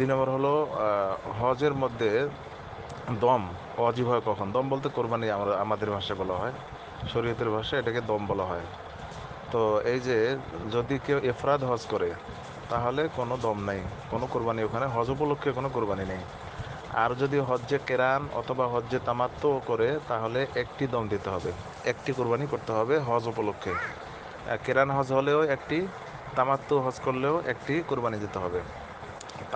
2 নম্বর হলো হজের মধ্যে দম ওয়াজিব হয় কখন? দম বলতে কোরবানি আমাদের ভাষায় বলা হয়, শরীয়তের ভাষায় এটাকে দম বলা হয়। তো এই যে যদি কেউ ইফরাদ হজ করে তাহলে কোনো দম নেই, কোনো কোরবানি ওখানে হজ উপলক্ষে কোনো কোরবানি নেই। আর যদি হজ্জে কেরান অথবা হজ্জে তামাত্ম করে তাহলে একটি দম দিতে হবে, একটি কোরবানি করতে হবে হজ উপলক্ষে। কেরান হজ হলেও একটি, তামাত্ম হজ করলেও একটি কোরবানি দিতে হবে।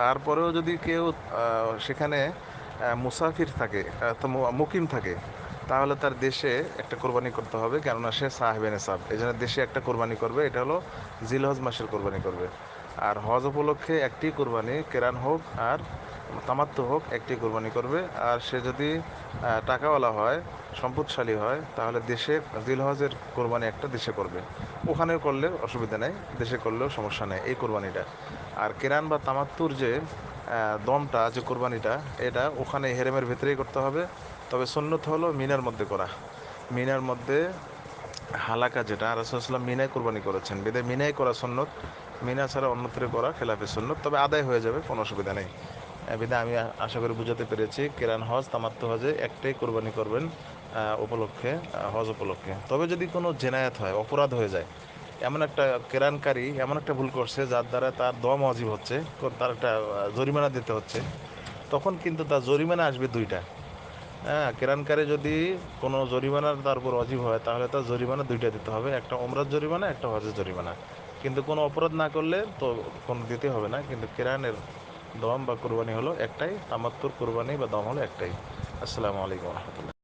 তারপরেও যদি কেউ সেখানে মুসাফির থাকে, মুকিম থাকে, তাহলে তার দেশে একটা কোরবানি করতে হবে, কেননা সে সাহেবে নেসাব, এই জন্য দেশে একটা কোরবানি করবে। এটা হলো জিলহজ মাসের কোরবানি করবে। আর হজ উপলক্ষে একটি কোরবানি, কেরান হোক আর তামাত্ম হোক, একটি কোরবানি করবে। আর সে যদি টাকাওয়ালা হয়, সম্পদশালী হয়, তাহলে দেশে জিলহজের কোরবানি একটা দেশে করবে, ওখানেও করলে অসুবিধা নেই, দেশে করলেও সমস্যা নেই এই কোরবানিটা। আর কেরান বা তামাত্তুর যে দমটা, যে কোরবানিটা, এটা ওখানে হেরেমের ভেতরেই করতে হবে। তবে সুন্নত হলো মিনার মধ্যে করা, মিনার মধ্যে হালাকা, যেটা রাসূলুল্লাহ সাল্লাল্লাহু আলাইহি ওয়াসাল্লাম মিনায় কোরবানি করেছেন, বিধায় মিনায় করা সুন্নত, মিনা ছাড়া অন্যত্র করা খেলাফে সুন্নত, তবে আদায় হয়ে যাবে, কোনো অসুবিধা নেই। বিধায় আমি আশা করি বুঝাতে পেরেছি। কেরান হজ তামাত্তু হজে একটাই কোরবানি করবেন উপলক্ষে, হজ উপলক্ষে। তবে যদি কোনো জেনায়েত হয়, অপরাধ হয়ে যায়, এমন একটা কেরানকারী এমন একটা ভুল করছে যার দ্বারা তার দম অজীব হচ্ছে, তার একটা জরিমানা দিতে হচ্ছে, তখন কিন্তু তার জরিমানা আসবে দুইটা। হ্যাঁ, কেরানকারী যদি কোনো জরিমানার তার উপর অজীব হয় তাহলে তার জরিমানা দুইটা দিতে হবে, একটা ওমরার জরিমানা, একটা হজের জরিমানা। কিন্তু কোনো অপরাধ না করলে তো কোনো দিতে হবে না। কিন্তু কেরানের দম বা কুরবানি হলো একটাই, তামাত্তুর কুরবানি বা দম হলো একটাই। আসসালামু আলাইকুম রহমতুল্লাহ।